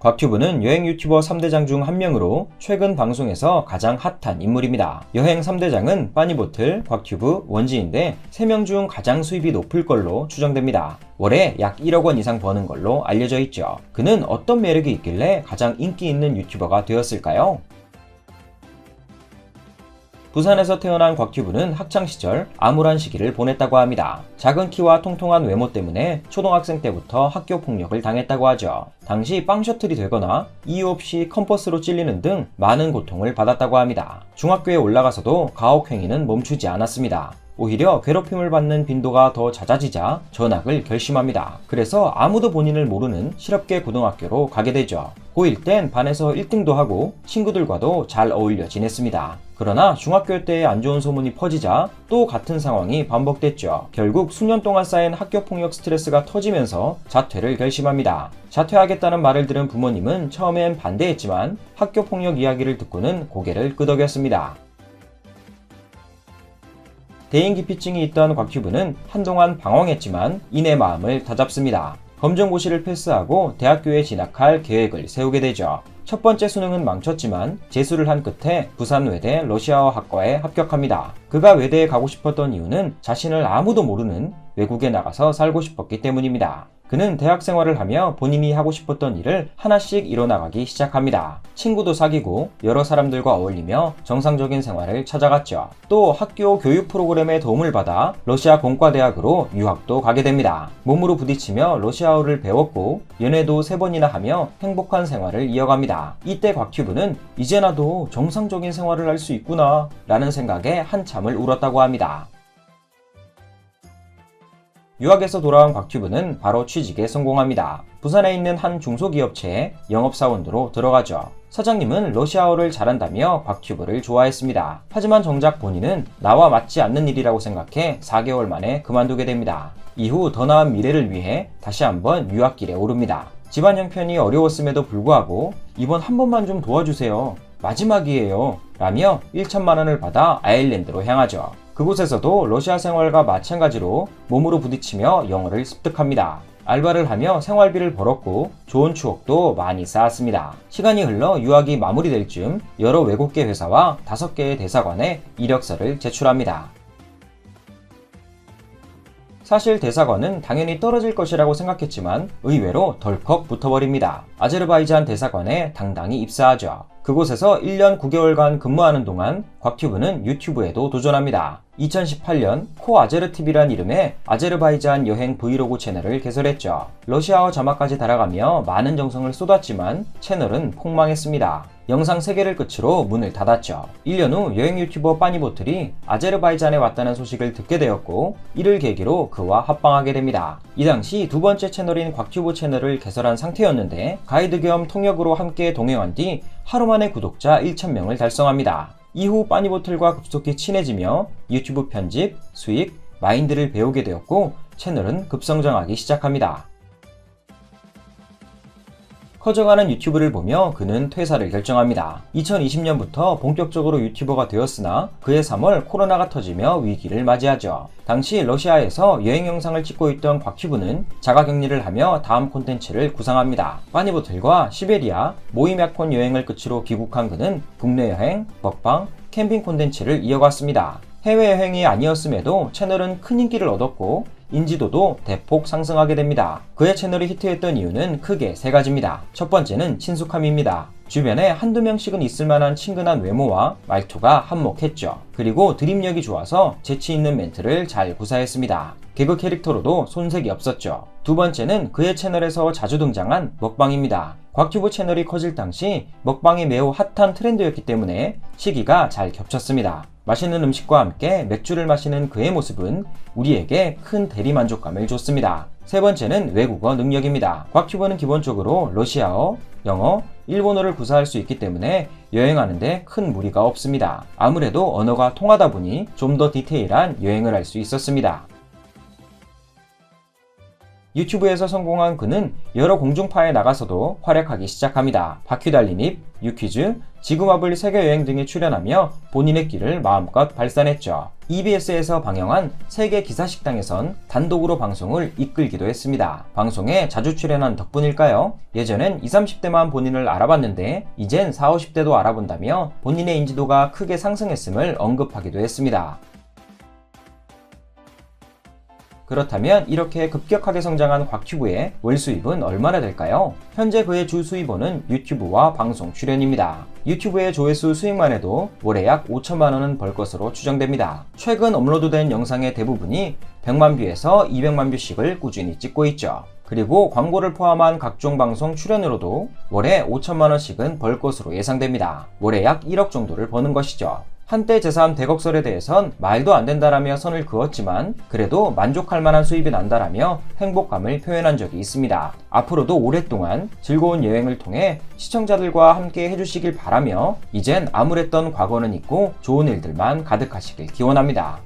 곽튜브는 여행 유튜버 3대장 중 한 명으로 최근 방송에서 가장 핫한 인물입니다. 여행 3대장은 빠니보틀, 곽튜브, 원지인데 3명 중 가장 수입이 높을 걸로 추정됩니다. 월에 약 1억 원 이상 버는 걸로 알려져 있죠. 그는 어떤 매력이 있길래 가장 인기 있는 유튜버가 되었을까요? 부산에서 태어난 곽튜브는 학창시절 암울한 시기를 보냈다고 합니다. 작은 키와 통통한 외모 때문에 초등학생 때부터 학교 폭력을 당했다고 하죠. 당시 빵 셔틀이 되거나 이유 없이 컴퍼스로 찔리는 등 많은 고통을 받았다고 합니다. 중학교에 올라가서도 가혹행위는 멈추지 않았습니다. 오히려 괴롭힘을 받는 빈도가 더 잦아지자 전학을 결심합니다. 그래서 아무도 본인을 모르는 실업계 고등학교로 가게 되죠. 고1 땐 반에서 1등도 하고 친구들과도 잘 어울려 지냈습니다. 그러나 중학교 때의 안 좋은 소문이 퍼지자 또 같은 상황이 반복됐죠. 결국 수년 동안 쌓인 학교폭력 스트레스가 터지면서 자퇴를 결심합니다. 자퇴하겠다는 말을 들은 부모님은 처음엔 반대했지만 학교폭력 이야기를 듣고는 고개를 끄덕였습니다. 대인기피증이 있던 곽튜브는 한동안 방황했지만 이내 마음을 다잡습니다. 검정고시를 패스하고 대학교에 진학할 계획을 세우게 되죠. 첫 번째 수능은 망쳤지만 재수를 한 끝에 부산 외대 러시아어 학과에 합격합니다. 그가 외대에 가고 싶었던 이유는 자신을 아무도 모르는 외국에 나가서 살고 싶었기 때문입니다. 그는 대학 생활을 하며 본인이 하고 싶었던 일을 하나씩 이뤄나가기 시작합니다. 친구도 사귀고 여러 사람들과 어울리며 정상적인 생활을 찾아갔죠. 또 학교 교육 프로그램의 도움을 받아 러시아 공과대학으로 유학도 가게 됩니다. 몸으로 부딪히며 러시아어를 배웠고 연애도 3번이나 하며 행복한 생활을 이어갑니다. 이때 곽튜브는 이제 나도 정상적인 생활을 할 수 있구나 라는 생각에 한참을 울었다고 합니다. 유학에서 돌아온 곽튜브는 바로 취직에 성공합니다. 부산에 있는 한 중소기업체에 영업사원으로 들어가죠. 사장님은 러시아어를 잘한다며 곽튜브를 좋아했습니다. 하지만 정작 본인은 나와 맞지 않는 일이라고 생각해 4개월 만에 그만두게 됩니다. 이후 더 나은 미래를 위해 다시 한번 유학길에 오릅니다. 집안 형편이 어려웠음에도 불구하고 이번 한 번만 좀 도와주세요. 마지막이에요. 라며 1천만 원을 받아 아일랜드로 향하죠. 그곳에서도 러시아 생활과 마찬가지로 몸으로 부딪히며 영어를 습득합니다. 알바를 하며 생활비를 벌었고 좋은 추억도 많이 쌓았습니다. 시간이 흘러 유학이 마무리될 즈음 여러 외국계 회사와 5개의 대사관에 이력서를 제출합니다. 사실 대사관은 당연히 떨어질 것이라고 생각했지만 의외로 덜컥 붙어버립니다. 아제르바이잔 대사관에 당당히 입사하죠. 그곳에서 1년 9개월간 근무하는 동안 곽튜브는 유튜브에도 도전합니다. 2018년 코아제르TV란 이름의 아제르바이잔 여행 브이로그 채널을 개설했죠. 러시아어 자막까지 달아가며 많은 정성을 쏟았지만 채널은 폭망했습니다. 영상 3개를 끝으로 문을 닫았죠. 1년 후 여행 유튜버 빠니보틀이 아제르바이잔에 왔다는 소식을 듣게 되었고 이를 계기로 그와 합방하게 됩니다. 이 당시 두 번째 채널인 곽튜브 채널을 개설한 상태였는데 가이드 겸 통역으로 함께 동행한 뒤 하루 만에 구독자 1,000명을 달성합니다. 이후 빠니보틀과 급속히 친해지며 유튜브 편집, 수익, 마인드를 배우게 되었고 채널은 급성장하기 시작합니다. 커져가는 유튜브를 보며 그는 퇴사를 결정합니다. 2020년부터 본격적으로 유튜버가 되었으나 그해 3월 코로나가 터지며 위기를 맞이하죠. 당시 러시아에서 여행 영상을 찍고 있던 곽튜브는 자가격리를 하며 다음 콘텐츠를 구상합니다. 빠니보틀과 시베리아, 모임야콘 여행을 끝으로 귀국한 그는 국내 여행, 먹방, 캠핑 콘텐츠를 이어갔습니다. 해외여행이 아니었음에도 채널은 큰 인기를 얻었고 인지도도 대폭 상승하게 됩니다. 그의 채널이 히트했던 이유는 크게 3가지입니다. 첫 번째는 친숙함입니다. 주변에 한두 명씩은 있을만한 친근한 외모와 말투가 한몫했죠. 그리고 드립력이 좋아서 재치있는 멘트를 잘 구사했습니다. 개그 캐릭터로도 손색이 없었죠. 두 번째는 그의 채널에서 자주 등장한 먹방입니다. 곽튜브 채널이 커질 당시 먹방이 매우 핫한 트렌드였기 때문에 시기가 잘 겹쳤습니다. 맛있는 음식과 함께 맥주를 마시는 그의 모습은 우리에게 큰 대리만족감을 줬습니다. 세 번째는 외국어 능력입니다. 곽튜브는 기본적으로 러시아어, 영어, 일본어를 구사할 수 있기 때문에 여행하는데 큰 무리가 없습니다. 아무래도 언어가 통하다 보니 좀 더 디테일한 여행을 할 수 있었습니다. 유튜브에서 성공한 그는 여러 공중파에 나가서도 활약하기 시작합니다. 바퀴달린 잎, 유퀴즈, 지구마블 세계여행 등에 출연하며 본인의 끼를 마음껏 발산했죠. EBS에서 방영한 세계 기사식당에선 단독으로 방송을 이끌기도 했습니다. 방송에 자주 출연한 덕분일까요? 예전엔 20, 30대만 본인을 알아봤는데 이젠 40, 50대도 알아본다며 본인의 인지도가 크게 상승했음을 언급하기도 했습니다. 그렇다면 이렇게 급격하게 성장한 곽튜브의 월 수입은 얼마나 될까요? 현재 그의 주 수입원은 유튜브와 방송 출연입니다. 유튜브의 조회수 수익만 해도 월에 약 5천만 원은 벌 것으로 추정됩니다. 최근 업로드된 영상의 대부분이 100만 뷰에서 200만 뷰씩을 꾸준히 찍고 있죠. 그리고 광고를 포함한 각종 방송 출연으로도 월에 5천만 원씩은 벌 것으로 예상됩니다. 월에 약 1억 정도를 버는 것이죠. 한때 제3 대곡설에 대해선 말도 안 된다라며 선을 그었지만 그래도 만족할 만한 수입이 난다라며 행복감을 표현한 적이 있습니다. 앞으로도 오랫동안 즐거운 여행을 통해 시청자들과 함께 해주시길 바라며 이젠 암울했던 과거는 잊고 좋은 일들만 가득하시길 기원합니다.